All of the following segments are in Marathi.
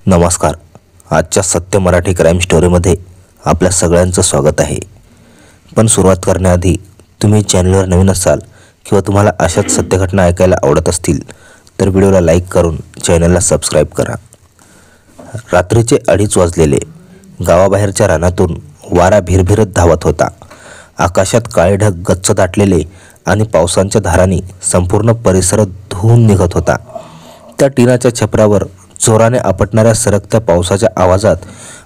नमस्कार. आजच्या सत्य मराठी क्राईम स्टोरीमध्ये आपल्या सगळ्यांचं स्वागत आहे. पण सुरुवात करण्याआधी तुम्ही चॅनलवर नवीन असाल किंवा तुम्हाला अशाच सत्य घटना ऐकायला आवडत असतील तर व्हिडिओला लाईक करून चॅनलला सबस्क्राईब करा. रात्रीचे 2:30 वाजलेले. गावाबाहेरच्या रानातून वारा भिरभिरत धावत होता. आकाशात काळे ढग गच्च दाटलेले आणि पावसांच्या धारांनी संपूर्ण परिसर धुवून निघत होता. त्या टिनाच्या छपरावर जोराने आपटणाऱ्या सरकत्या पावसाच्या आवाजात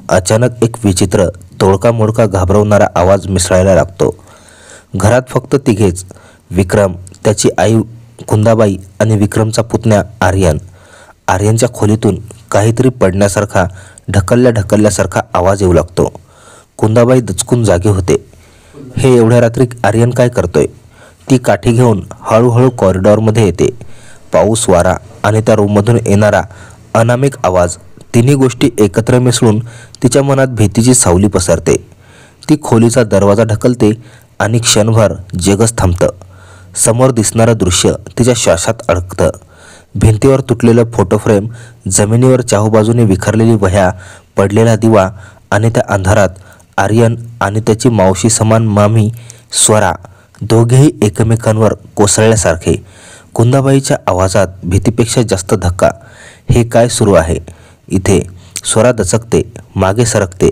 अचानक एक विचित्र तोडका मोडका घाबरवणारा आवाज मिसळायला लागतो. घरात फक्त तिघेच, विक्रम, त्याची आई कुंदाबाई आणि विक्रमचा पुतण्या आर्यन. आर्यनच्या खोलीतून काहीतरी पडण्यासारखा ढकलल्यासारखा आवाज येऊ लागतो. कुंदाबाई दचकून जागे होते. हे एवढ्या रात्री आर्यन काय करतोय? ती काठी घेऊन हळूहळू कॉरिडॉरमध्ये येते. पाऊस, वारा आणि त्या रूममधून येणारा अनामिक आवाज, तिन्ही गोष्टी एकत्र मिसळून तिच्या मनात भीतीची सावली पसरते. ती खोलीचा दरवाजा ढकलते आणि क्षणभर जगच थांबतं. समोर दिसणारं दृश्य तिच्या श्वासात अडकतं. भिंतीवर तुटलेलं फोटो फ्रेम, जमिनीवर चाहूबाजूने विखरलेली वह्या, पडलेला दिवा आणि त्या अंधारात आर्यन आणि त्याची मावशी समान मामी स्वरा, दोघेही एकमेकांवर कोसळल्यासारखे. कुंदाबाईच्या आवाजात भीतीपेक्षा जास्त धक्का. हे काय सुरू आहे इथे? स्वरा दचकते, मागे सरकते.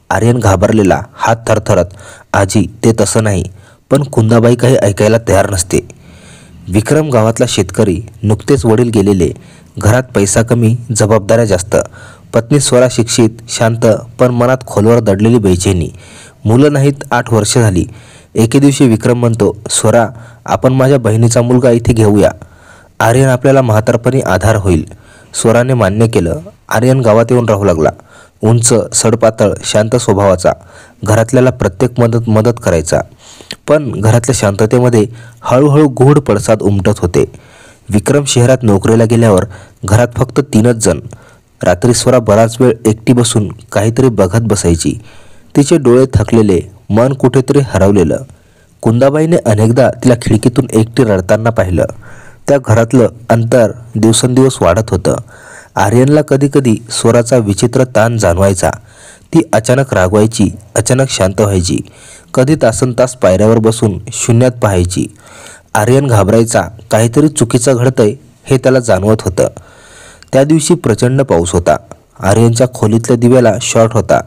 आर्यन घाबरलेला, हात थरथरत. आजी, ते तसं नाही. पण कुंदाबाई काही ऐकायला तयार नसते. विक्रम गावातला शेतकरी, नुकतेच वडील गेलेले. घरात पैसा कमी, जबाबदाऱ्या जास्त. पत्नी स्वरा शिक्षित, शांत, पण मनात खोलवर दडलेली बेचैनी. मुलं नाहीत, 8 वर्ष झाली. एके दिवशी विक्रम म्हणतो, स्वरा, आपण माझ्या बहिणीचा मुलगा इथे घेऊया. आर्यन आपल्याला म्हातारपणी आधार होईल. स्वराने मान्य केलं. आर्यन गावात येऊन राहू लागला. उंच, सडपातळ, शांत स्वभावाचा. घरातल्याला प्रत्येक मदत करायचा. पण घरातल्या शांततेमध्ये हळूहळू गूढ पडसाद उमटत होते. विक्रम शहरात नोकरीला गेल्यावर घरात फक्त 3च जण. रात्री स्वरा बराच वेळ एकटी बसून काहीतरी बघत बसायची. तिचे डोळे थकलेले, मन कुठेतरी हरवलेलं. कुंदाबाईने अनेकदा तिला खिडकीतून एकटी रडताना पाहिलं. त्या घरातलं अंतर दिवसेंदिवस वाढत होतं. आर्यनला कधीकधी स्वराचा विचित्र ताण जाणवायचा. ती अचानक रागवायची, अचानक शांत व्हायची. कधी तासनतास पायऱ्यावर बसून शून्यात पाहायची. आर्यन घाबरायचा. काहीतरी चुकीचं घडतंय हे त्याला जाणवत होतं. त्या दिवशी प्रचंड पाऊस होता. आर्यनच्या खोलीतल्या दिव्याला शॉर्ट होता.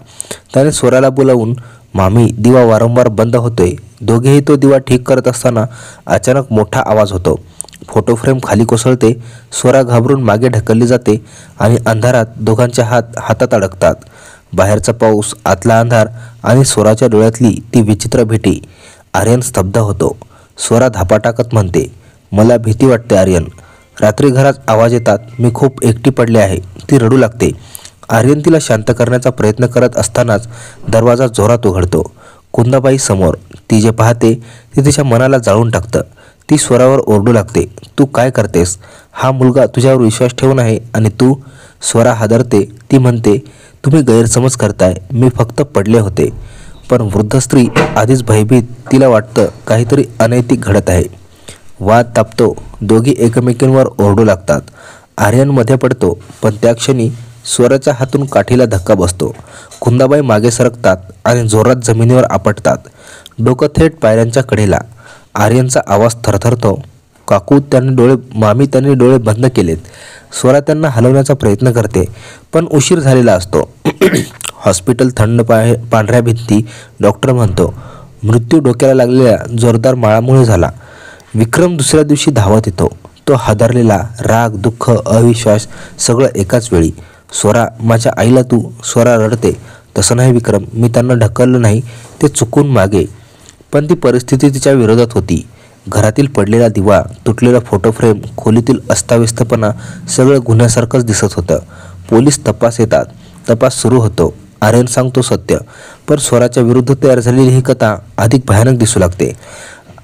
त्याने स्वराला बोलावून, मामी, दिवा वारंवार बंद होतोय. दोघेही तो दिवा ठीक करत असताना अचानक मोठा आवाज होतो. फोटो फ्रेम खाली कोसळते. स्वरा घाबरून मागे ढकलली जाते आणि अंधारात दोघांच्या हातात अडकतात. बाहेरचा पाऊस, आतला अंधार आणि स्वराच्या डोळ्यातली ती विचित्र भीती. आर्यन स्तब्ध होतो. स्वरा धापा टाकत म्हणते, मला भीती वाटते आर्यन. रात्री घरात आवाज येतात. मी खूप एकटी पडले आहे. ती रडू लागते. आर्यन तिला शांत करण्याचा प्रयत्न करत असतानाच दरवाजा जोरात उघडतो. कुंदाबाई समोर. ती जे पाहते ते तिच्या मनाला जाळून टाकतं. ती स्वरावर ओरडू लागते, तू काय करतेस? हा मुलगा तुझ्यावर विश्वास ठेवून आहे आणि तू? स्वरा हादरते. ती म्हणते, तुम्ही गैरसमज करताय. मी फक्त पडले होते. पण वृद्ध स्त्री आधीच भयभीत. तिला वाटतं काहीतरी अनैतिक घडत आहे. वाद तापतो. दोघी एकमेकींवर ओरडू लागतात. आर्यन मध्ये पडतो. पण त्या क्षणी स्वराच्या हातून काठीला धक्का बसतो. कुंदाबाई मागे सरकतात आणि जोरात जमिनीवर आपटतात. डोकं थेट पायऱ्यांच्या कडेला. आर्यनचा आवाज थरथरतो. काकू, मामी, त्यांनी डोळे बंद केलेत. स्वरा त्यांना हलवण्याचा प्रयत्न करते, पण उशीर झालेला असतो. हॉस्पिटल, थंड पांढऱ्या भिंती. डॉक्टर म्हणतो, मृत्यू डोक्याला लागलेल्या जोरदार माळामुळे झाला. विक्रम दुसऱ्या दिवशी धावत येतो. तो हादरलेला, राग, दुःख, अविश्वास सगळं एकाच वेळी. स्वरा, माझ्या आईला तू? स्वरा रडते. तसं नाही विक्रम, मी त्यांना ढकललं नाही. ते चुकून मागे. पण ती परिस्थिती तिच्या विरोधात होती. घरातील पडलेला दिवा, तुटलेला फोटो फ्रेम, खोलीतील अस्ताव्यस्तपणा सगळं गुन्ह्यासारखंच दिसत होतं. पोलीस तपास येतात. तपास सुरू होतो. आर्यन सांगतो सत्य. पण स्वराच्या विरुद्ध तयार झालेली ही कथा अधिक भयानक दिसू लागते.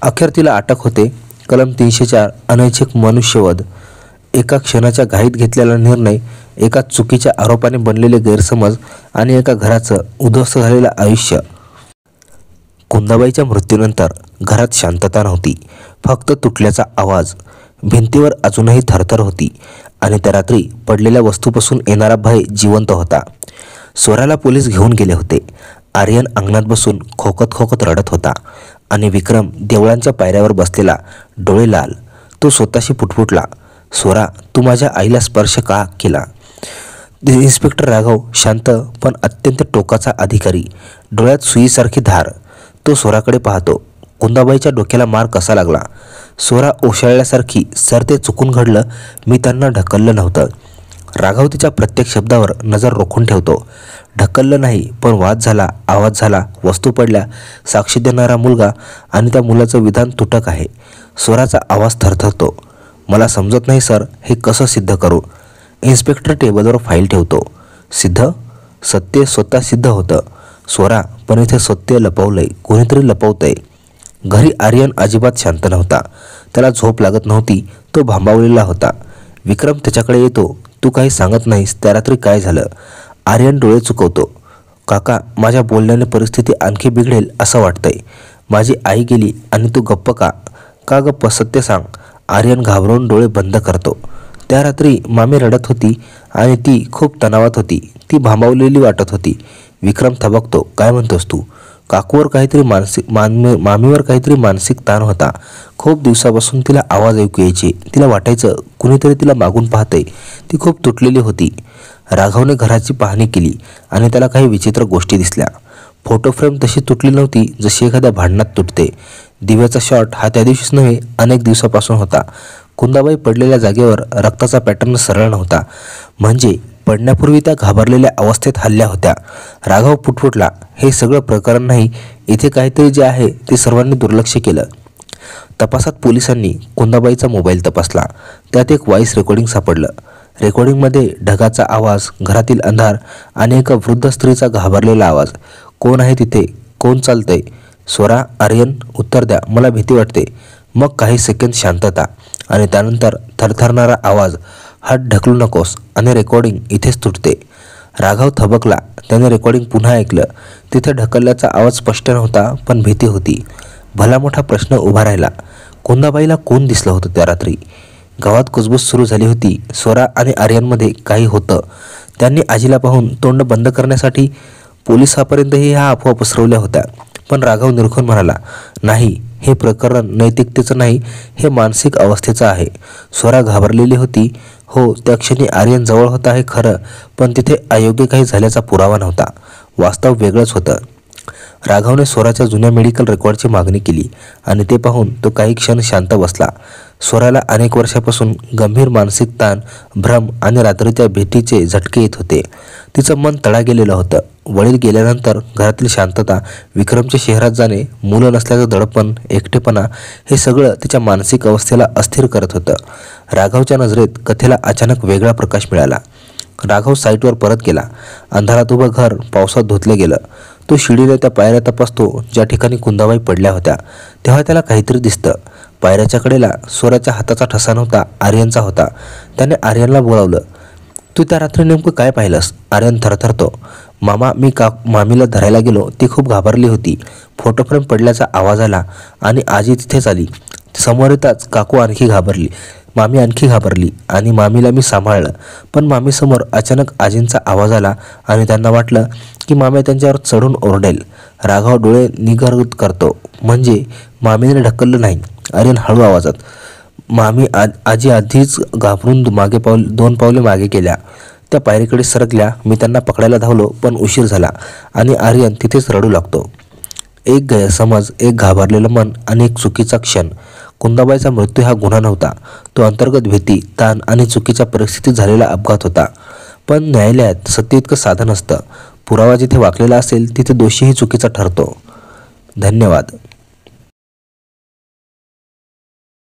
अखेर तिला अटक होते. कलम 304, अनैच्छिक मनुष्यवध. एका क्षणाच्या घाईत घेतलेला निर्णय, एका चुकीच्या आरोपाने बनलेले गैरसमज आणि एका घराचं उद्ध्वस्त झालेलं आयुष्य. कुंदाबाईच्या मृत्यूनंतर घरात शांतता नव्हती. फक्त तुटल्याचा आवाज. भिंतीवर अजूनही थरथर होती. आणि त्या रात्री पडलेल्या वस्तूपासून येणारा भय जिवंत होता. स्वराला पोलीस घेऊन गेले होते. आर्यन अंगणात बसून खोकत खोकत रडत होता आणि विक्रम देवळांच्या पायऱ्यावर बसलेला, डोळे लाल. तो स्वतःशी पुटपुटला, स्वरा, तू माझ्या आईला स्पर्श का केला? इन्स्पेक्टर राघव शांत पण अत्यंत टोकाचा अधिकारी, डोळ्यात सुईसारखी धार. तो स्वराकडे पाहतो. कुंदाबाईच्या डोक्याला मार कसा लागला? स्वरा ओशाळल्यासारखी, सर ते चुकून घडलं, मी त्यांना ढकललं नव्हतं. राघव तिच्या प्रत्येक शब्दावर नजर रोखून ठेवतो. ढकललं नाही, पण वाद झाला, आवाज झाला, वस्तू पडल्या, साक्षी देणारा मुलगा आणि त्या मुलाचं विधान तुटक आहे. स्वराचा आवाज थरथरतो. मला समजत नाही सर, हे कसं सिद्ध करू? इन्स्पेक्टर टेबलवर फाईल ठेवतो. सिद्ध? सत्य स्वतः सिद्ध होतं स्वरा, पण इथे सत्य लपवलंय, कोणीतरी लपवतंय. घरी आर्यन अजिबात शांत नव्हता. त्याला झोप लागत नव्हती. तो भांबावलेला होता. विक्रम त्याच्याकडे येतो. तू काही सांगत नाहीस, त्या रात्री काय झालं? आर्यन डोळे चुकवतो. काका, माझ्या बोलण्याने परिस्थिती आणखी बिघडेल असं वाटतंय. माझी आई गेली आणि तू गप्प का? का गप्प? सत्य सांग. आर्यन घाबरून डोळे बंद करतो. त्या रात्री मामी रडत होती आणि ती खूप तणावात होती. ती भांबावलेली वाटत होती. विक्रम थबकतो. काय म्हणतोस तू? काकूवर काहीतरी मामीवर काहीतरी मानसिक ताण होता. खूप दिवसापासून तिला आवाज ऐकू यायचे. तिला वाटायचं कुणीतरी तिला मागून पाहतंय. ती खूप तुटलेली होती. राघवने घराची पाहणी केली आणि त्याला काही विचित्र गोष्टी दिसल्या. फोटो फ्रेम तशी तुटली नव्हती जशी एखाद्या भांडणात तुटते. दिव्याचा शॉट हा त्या दिवशीच नव्हे, अनेक दिवसापासून होता. कुंदाबाई पडलेल्या जागेवर रक्ताचा पॅटर्न सरळ नव्हता. म्हणजे पडण्यापूर्वी त्या घाबरलेल्या अवस्थेत हल्ल्या होत्या. राघव पुटपुटला, हे सगळं प्रकरण नाही, इथे काहीतरी जे आहे ते सर्वांनी दुर्लक्ष केलं. तपासात पोलिसांनी कुंदाबाईचा मोबाईल तपासला. त्यात एक व्हॉइस रेकॉर्डिंग सापडलं. रेकॉर्डिंगमध्ये ढगाचा आवाज, घरातील अंधार आणि एका वृद्ध स्त्रीचा घाबरलेला आवाज. कोण आहे तिथे? कोण चालतंय? स्वरा, आर्यन, उत्तर द्या, मला भीती वाटते. मग काही सेकंद शांतता आणि त्यानंतर थरथरणारा आवाज, हात ढकलू नकोस, आणि रेकॉर्डिंग इथेच तुटते. राघव थबकला. त्याने रेकॉर्डिंग पुन्हा ऐकलं. तिथे ढकलल्याचा आवाज स्पष्ट नव्हता, पण भीती होती. भला मोठा प्रश्न उभा राहिला. कुंदाबाईला कोण दिसलं होतं त्या रात्री? गावात कुजबूज सुरू झाली होती. स्वरा आणि आर्यनमध्ये काही होतं. त्यांनी आजीला पाहून तोंड बंद करण्यासाठी पोलिसापर्यंतही ह्या अफवा पसरवल्या होत्या. पण राघव निरखून म्हणाला, नाही, हे प्रकरण नैतिकतेचं नाही, हे मानसिक अवस्थेचं आहे. स्वरा घाबरलेली होती. हो, त्या क्षणी आर्यन जवळ होता हे खरं, पण तिथे अयोग्य काही झाल्याचा पुरावा नव्हता. वास्तव वेगळंच होतं. राघवने स्वराच्या जुन्या मेडिकल रेकॉर्डची मागणी केली आणि ते पाहून तो काही क्षण शांत बसला. स्वराला अनेक वर्षापासून गंभीर मानसिक ताण, भ्रम आणि रात्रीच्या भेटीचे झटके येत होते. तिचं मन तडा गेलेलं होतं. वडील गेल्यानंतर घरातील शांतता, विक्रमच्या शहरात जाणे, मुलं नसल्याचं दडपण, एकटेपणा, हे सगळं तिच्या मानसिक अवस्थेला अस्थिर करत होतं. राघवच्या नजरेत कथेला अचानक वेगळा प्रकाश मिळाला. राघव साईटवर परत गेला. अंधारात उभं घर पावसात धुतलं गेलं. तो शिडीला त्या पायऱ्या तपासतो ज्या ठिकाणी कुंदाबाई पडल्या होत्या. तेव्हा त्याला काहीतरी दिसतं. पायऱ्याच्या कडेला स्वराच्या हाताचा ठसा नव्हता, आर्यनचा होता. त्याने आर्यनला बोलावलं. तू त्या रात्री नेमकं काय पाहिलंस? आर्यन थरथरतो. मामा, मी मामीला धरायला गेलो. ती खूप घाबरली होती. फोटो फ्रेम पडल्याचा आवाज आला आणि आजी तिथेच आली. समोर येताच काकू आणखी घाबरली, मामी आणखी घाबरली आणि मामीला मी सांभाळलं. पण मामीसमोर अचानक आजींचा आवाज आला आणि त्यांना वाटलं की मामी त्यांच्यावर चढून ओरडेल. राघव डोळे निगरगत करतो. म्हणजे मामीने ढकललं नाही? आर्यन हळू आवाजात. आजी आधीच घाबरून दोन पावले मागे गेल्या. त्या पायरीकडे सरकल्या. मी त्यांना पकडायला धावलो, पण उशीर झाला आणि आर्यन तिथेच रडू लागतो. एक गैरसमज, एक घाबरलेलं मन आणि एक चुकीचा क्षण. कुंदाबाईचा मृत्यू हा गुन्हा नव्हता. तो अंतर्गत भीती, ताण आणि चुकीच्या परिस्थितीत झालेला अपघात होता. पण न्यायालयात सत्य इतकं साधं नसतं. पुरावा जिथे वाकलेला असेल तिथे दोषीही चुकीचा ठरतो. धन्यवाद.